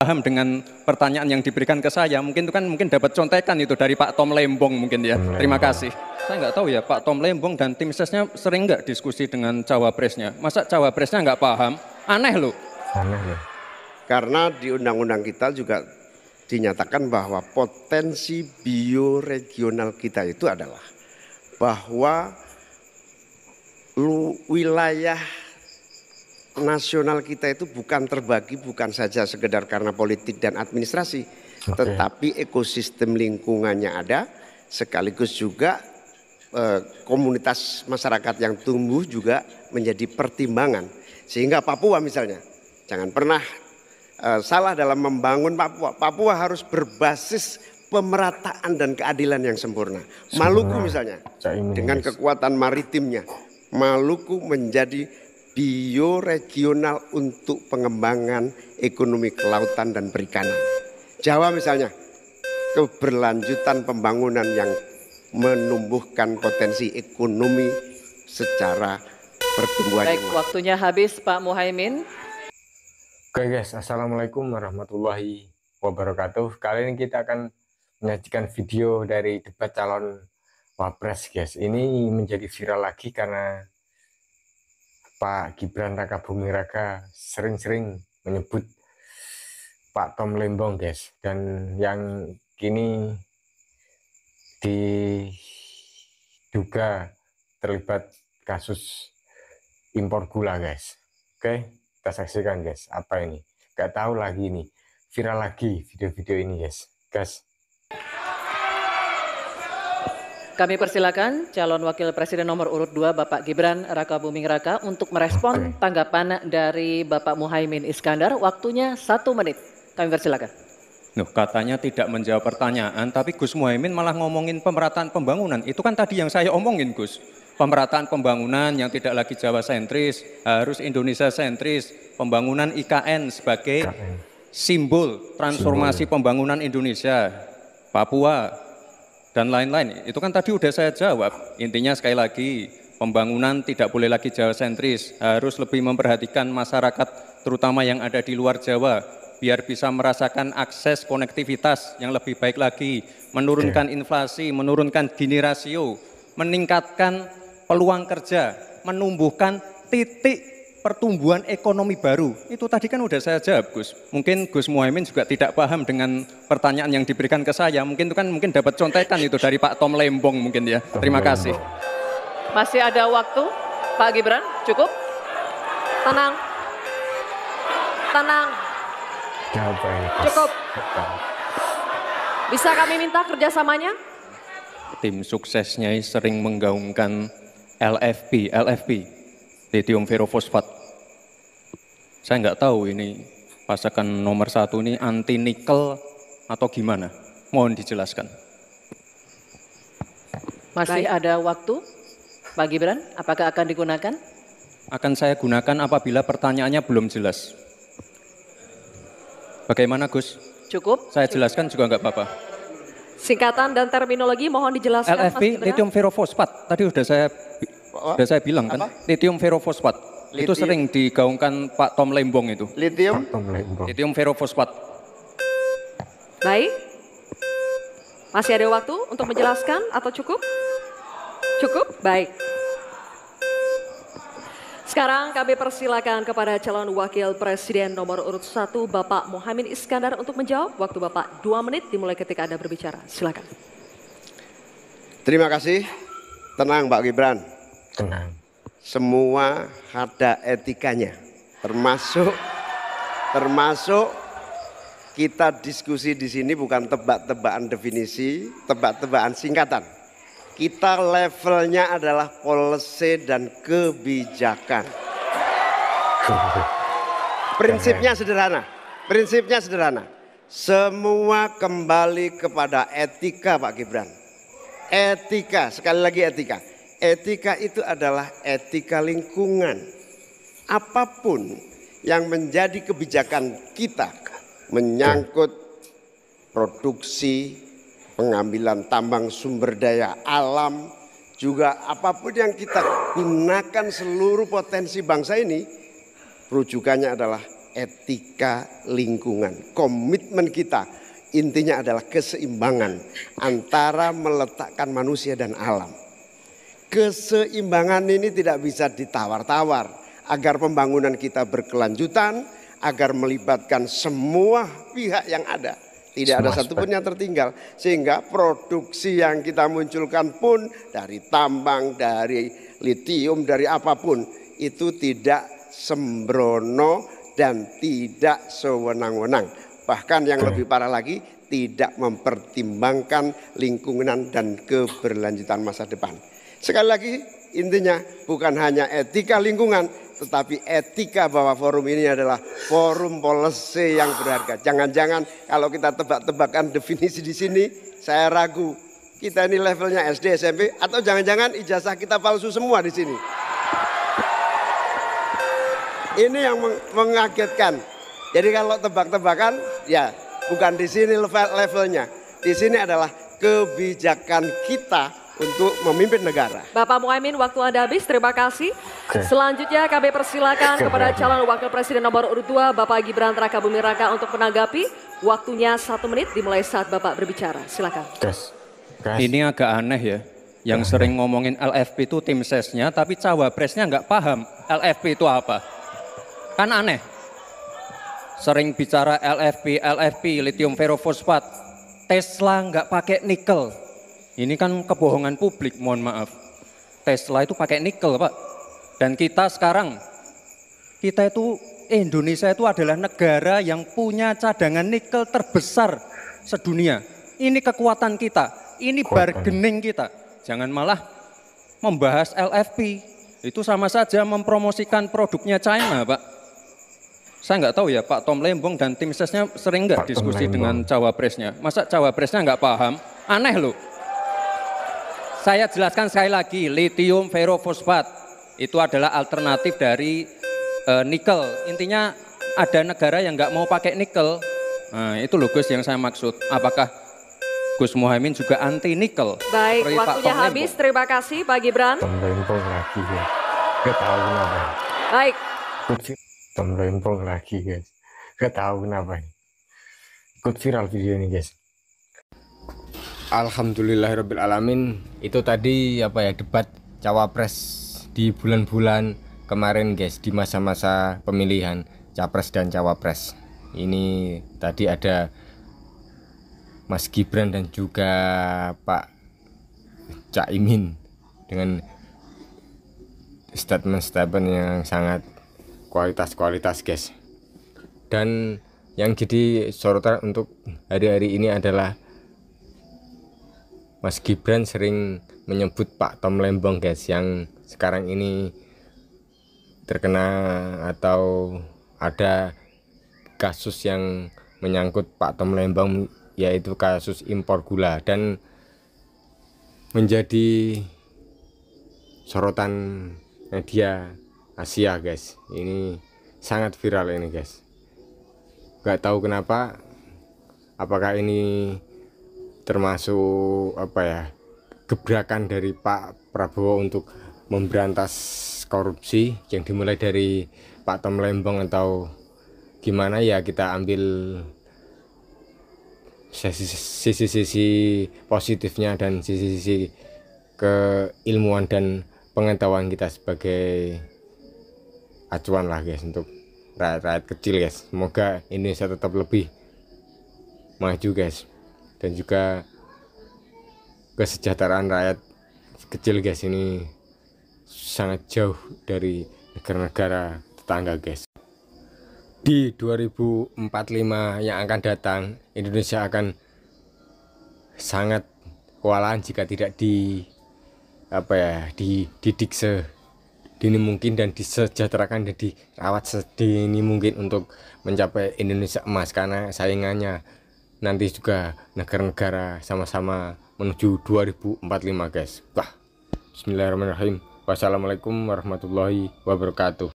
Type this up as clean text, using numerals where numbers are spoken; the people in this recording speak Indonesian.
paham dengan pertanyaan yang diberikan ke saya. Mungkin itu kan dapat contekan itu dari Pak Tom Lembong mungkin ya. Terima kasih. Saya nggak tahu ya Pak Tom Lembong dan tim sesnya sering nggak diskusi dengan cawapresnya. Masa cawapresnya nggak paham? Aneh loh. Aneh loh. Karena di undang-undang kita juga dinyatakan bahwa potensi bioregional kita itu adalah bahwa wilayah nasional kita itu bukan terbagi bukan saja sekedar karena politik dan administrasi, tetapi ekosistem lingkungannya ada, sekaligus juga komunitas masyarakat yang tumbuh juga menjadi pertimbangan. Sehingga Papua misalnya, jangan pernah salah dalam membangun Papua. Papua harus berbasis pemerataan dan keadilan yang sempurna. Maluku misalnya, dengan kekuatan maritimnya, Maluku menjadi bioregional untuk pengembangan ekonomi kelautan dan perikanan. Jawa misalnya, keberlanjutan pembangunan yang menumbuhkan potensi ekonomi secara pertumbuhan. Baik, waktunya habis Pak Muhaimin. Oke guys, assalamualaikum warahmatullahi wabarakatuh. Kali ini kita akan menyajikan video dari debat calon Wapres guys. Ini menjadi viral lagi karena Pak Gibran Rakabuming Raka sering-sering menyebut Pak Tom Lembong guys. Dan yang kini diduga terlibat kasus impor gula guys. Oke, kita saksikan guys. Apa ini? Gak tahu lagi nih. Viral lagi video-video ini guys. Kami persilakan calon wakil presiden nomor urut 2 Bapak Gibran Rakabuming Raka untuk merespon tanggapan dari Bapak Muhaimin Iskandar. Waktunya 1 menit. Kami persilakan. Nuh, katanya tidak menjawab pertanyaan, tapi Gus Muhaimin malah ngomongin pemerataan pembangunan. Itu kan tadi yang saya omongin Gus. Pemerataan pembangunan yang tidak lagi Jawa sentris, harus Indonesia sentris. Pembangunan IKN sebagai simbol transformasi pembangunan Indonesia, Papua, dan lain-lain. Itu kan tadi udah saya jawab. Intinya sekali lagi, pembangunan tidak boleh lagi Jawa sentris, harus lebih memperhatikan masyarakat terutama yang ada di luar Jawa, biar bisa merasakan akses konektivitas yang lebih baik lagi, menurunkan inflasi, menurunkan Gini rasio, meningkatkan peluang kerja, menumbuhkan titik pertumbuhan ekonomi baru. Itu tadi kan udah saya jawab Gus. Mungkin Gus Muhaimin juga tidak paham dengan pertanyaan yang diberikan ke saya. Mungkin itu kan dapat contekan itu dari Pak Tom Lembong mungkin ya. Terima kasih. Masih ada waktu Pak Gibran, cukup? Tenang. Tenang. Cukup. Bisa kami minta kerjasamanya? Tim suksesnya sering menggaungkan LFP, lithium ferrofosfat. Saya nggak tahu ini pasokan nomor 1 ini anti nikel atau gimana. Mohon dijelaskan. Masih ada waktu, Pak Gibran, apakah akan digunakan? Akan saya gunakan apabila pertanyaannya belum jelas. Bagaimana Gus? Cukup? Saya jelaskan juga nggak apa-apa. Singkatan dan terminologi mohon dijelaskan. LFP, lithium ferrofosfat. Tadi udah saya bilang kan, lithium ferrofosfat. Itu sering digaungkan Pak Tom Lembong itu. Lithium ferrofosfat. Baik. Masih ada waktu untuk menjelaskan atau cukup? Cukup? Baik. Sekarang kami persilakan kepada calon wakil presiden nomor urut 1 Bapak Muhaimin Iskandar untuk menjawab. Waktu Bapak 2 menit dimulai ketika Anda berbicara. Silakan. Terima kasih. Tenang Pak Gibran. Tenang. Semua ada etikanya, termasuk kita diskusi di sini bukan tebak-tebakan definisi, tebak-tebakan singkatan. Kita levelnya adalah policy dan kebijakan. Prinsipnya sederhana. Semua kembali kepada etika Pak Gibran. Etika, sekali lagi etika. Etika itu adalah etika lingkungan. Apapun yang menjadi kebijakan kita menyangkut produksi, pengambilan tambang sumber daya alam, juga apapun yang kita gunakan seluruh potensi bangsa ini, rujukannya adalah etika lingkungan. Komitmen kita intinya adalah keseimbangan antara meletakkan manusia dan alam. Keseimbangan ini tidak bisa ditawar-tawar agar pembangunan kita berkelanjutan, agar melibatkan semua pihak yang ada. Tidak ada satupun yang tertinggal. Sehingga produksi yang kita munculkan pun dari tambang, dari litium, dari apapun, itu tidak sembrono dan tidak sewenang-wenang. Bahkan yang lebih parah lagi, tidak mempertimbangkan lingkungan dan keberlanjutan masa depan. Sekali lagi intinya bukan hanya etika lingkungan, tetapi etika bahwa forum ini adalah forum policy yang berharga. Jangan-jangan kalau kita tebak-tebakan definisi di sini, saya ragu kita ini levelnya SD, SMP, atau jangan-jangan ijazah kita palsu semua di sini. Ini yang mengagetkan. Jadi kalau tebak-tebakan, ya bukan di sini levelnya. Di sini adalah kebijakan kita untuk memimpin negara. Bapak Muhaimin, waktu Anda habis. Terima kasih. Selanjutnya kami persilakan kepada calon wakil presiden nomor urut 2 Bapak Gibran Rakabuming Raka untuk menanggapi. Waktunya 1 menit dimulai saat Bapak berbicara. Silakan. Ini agak aneh ya. Yang sering ngomongin LFP itu tim sesnya, tapi cawapresnya nggak paham LFP itu apa. Kan aneh. Sering bicara LFP, lithium ferrofosfat. Tesla nggak pakai nikel. Ini kan kebohongan publik, mohon maaf. Tesla itu pakai nikel, Pak. Dan kita sekarang, Indonesia itu adalah negara yang punya cadangan nikel terbesar sedunia. Ini kekuatan kita, ini bargaining kita. Jangan malah membahas LFP. Itu sama saja mempromosikan produknya China, Pak. Saya nggak tahu ya, Pak Tom Lembong dan tim sesnya sering nggak diskusi dengan cawapresnya. Masa cawapresnya nggak paham? Aneh loh. Saya jelaskan sekali lagi, lithium ferrofosfat itu adalah alternatif dari nikel. Intinya ada negara yang nggak mau pakai nikel. Nah, itu loh Gus yang saya maksud. Apakah Gus Muhaimin juga anti nikel? Baik, waktunya habis. Terima kasih Pak Gibran. Tom Lembong lagi ya. Gak tahu kenapa. Baik. Tom Lembong lagi guys. Gak tahu kenapa. Ikut viral video ini guys. Alhamdulillahirrabbilalamin. Itu tadi debat cawapres di bulan-bulan kemarin guys, di masa-masa pemilihan capres dan cawapres. Ini tadi ada Mas Gibran dan juga Pak Caimin dengan statement-statement yang sangat kualitas guys. Dan yang jadi sorotan untuk hari-hari ini adalah Mas Gibran sering menyebut Pak Tom Lembong guys, yang sekarang ini terkena atau ada kasus yang menyangkut Pak Tom Lembong, yaitu kasus impor gula, dan menjadi sorotan media Asia guys. Ini sangat viral ini guys. Gak tahu kenapa, apakah ini termasuk gebrakan dari Pak Prabowo untuk memberantas korupsi yang dimulai dari Pak Tom Lembong, atau gimana ya, kita ambil sisi-sisi positifnya dan sisi-sisi keilmuan dan pengetahuan kita sebagai acuan lah guys untuk rakyat kecil guys. Semoga Indonesia tetap lebih maju guys, dan juga kesejahteraan rakyat kecil guys ini sangat jauh dari negara-negara tetangga guys. Di 2045 yang akan datang, Indonesia akan sangat kewalahan jika tidak dididik sedini mungkin dan disejahterakan dan dirawat sedini mungkin untuk mencapai Indonesia emas, karena saingannya nanti juga negara-negara sama-sama menuju 2045 guys. Bismillahirrahmanirrahim. Wassalamualaikum warahmatullahi wabarakatuh.